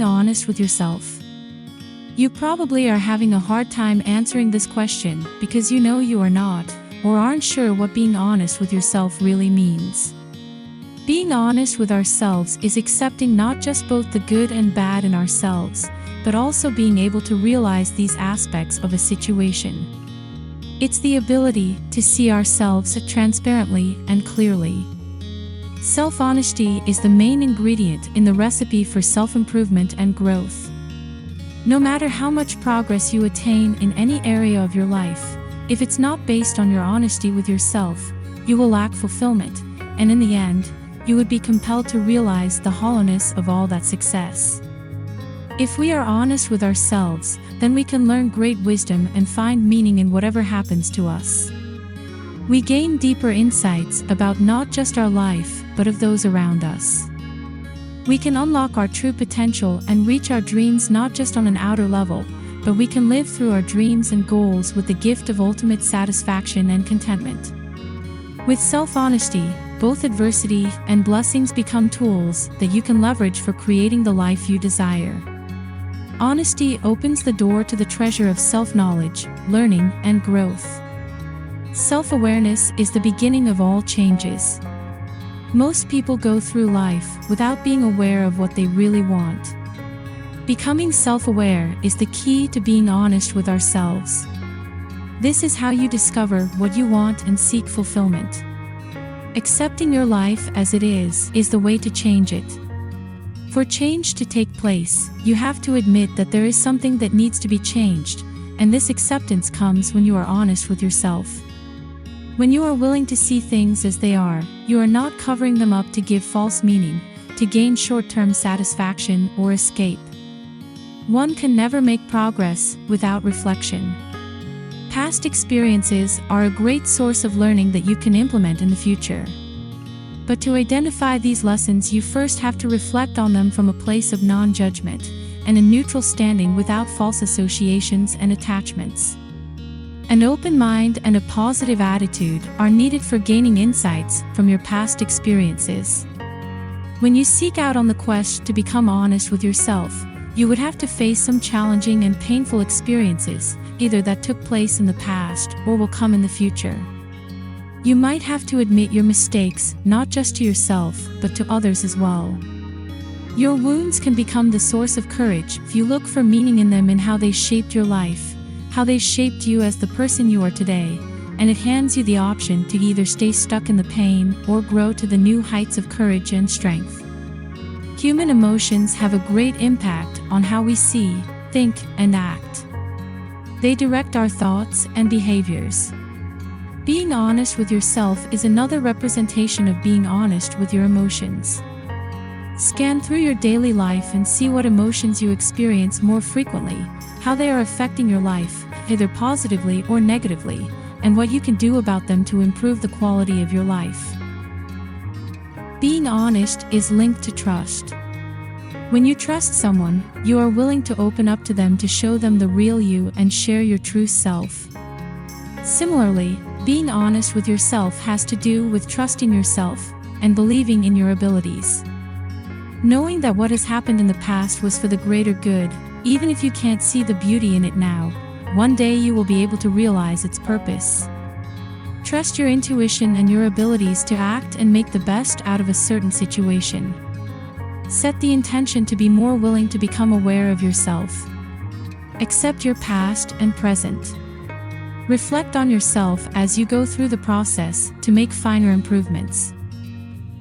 honest with yourself? You probably are having a hard time answering this question because you know you are not, or aren't sure what being honest with yourself really means. Being honest with ourselves is accepting not just both the good and bad in ourselves, but also being able to realize these aspects of a situation. It's the ability to see ourselves transparently and clearly. Self-honesty is the main ingredient in the recipe for self-improvement and growth. No matter how much progress you attain in any area of your life, if it's not based on your honesty with yourself, you will lack fulfillment, and in the end, you would be compelled to realize the hollowness of all that success. If we are honest with ourselves, then we can learn great wisdom and find meaning in whatever happens to us. We gain deeper insights about not just our life, but of those around us. We can unlock our true potential and reach our dreams not just on an outer level, but we can live through our dreams and goals with the gift of ultimate satisfaction and contentment. With self-honesty, both adversity and blessings become tools that you can leverage for creating the life you desire. Honesty opens the door to the treasure of self-knowledge, learning, and growth. Self-awareness is the beginning of all changes. Most people go through life without being aware of what they really want. Becoming self-aware is the key to being honest with ourselves. This is how you discover what you want and seek fulfillment. Accepting your life as it is the way to change it. For change to take place, you have to admit that there is something that needs to be changed, and this acceptance comes when you are honest with yourself. When you are willing to see things as they are, you are not covering them up to give false meaning, to gain short-term satisfaction or escape. One can never make progress without reflection. Past experiences are a great source of learning that you can implement in the future. But to identify these lessons, you first have to reflect on them from a place of non-judgment and a neutral standing without false associations and attachments. An open mind and a positive attitude are needed for gaining insights from your past experiences. When you seek out on the quest to become honest with yourself, you would have to face some challenging and painful experiences, either that took place in the past or will come in the future. You might have to admit your mistakes, not just to yourself, but to others as well. Your wounds can become the source of courage if you look for meaning in them and how they shaped your life, how they shaped you as the person you are today, and it hands you the option to either stay stuck in the pain or grow to the new heights of courage and strength. Human emotions have a great impact on how we see, think, and act. They direct our thoughts and behaviors. Being honest with yourself is another representation of being honest with your emotions. Scan through your daily life and see what emotions you experience more frequently, how they are affecting your life, either positively or negatively, and what you can do about them to improve the quality of your life. Being honest is linked to trust. When you trust someone, you are willing to open up to them to show them the real you and share your true self. Similarly, being honest with yourself has to do with trusting yourself and believing in your abilities. Knowing that what has happened in the past was for the greater good, even if you can't see the beauty in it now, one day you will be able to realize its purpose. Trust your intuition and your abilities to act and make the best out of a certain situation. Set the intention to be more willing to become aware of yourself. Accept your past and present. Reflect on yourself as you go through the process to make finer improvements.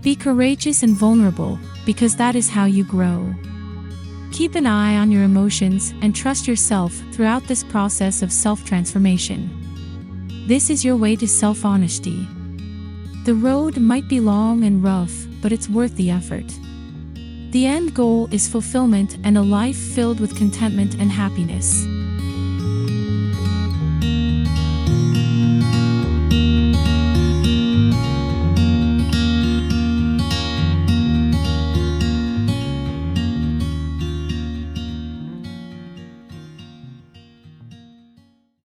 Be courageous and vulnerable, because that is how you grow. Keep an eye on your emotions and trust yourself throughout this process of self-transformation. This is your way to self-honesty. The road might be long and rough, but it's worth the effort. The end goal is fulfillment and a life filled with contentment and happiness.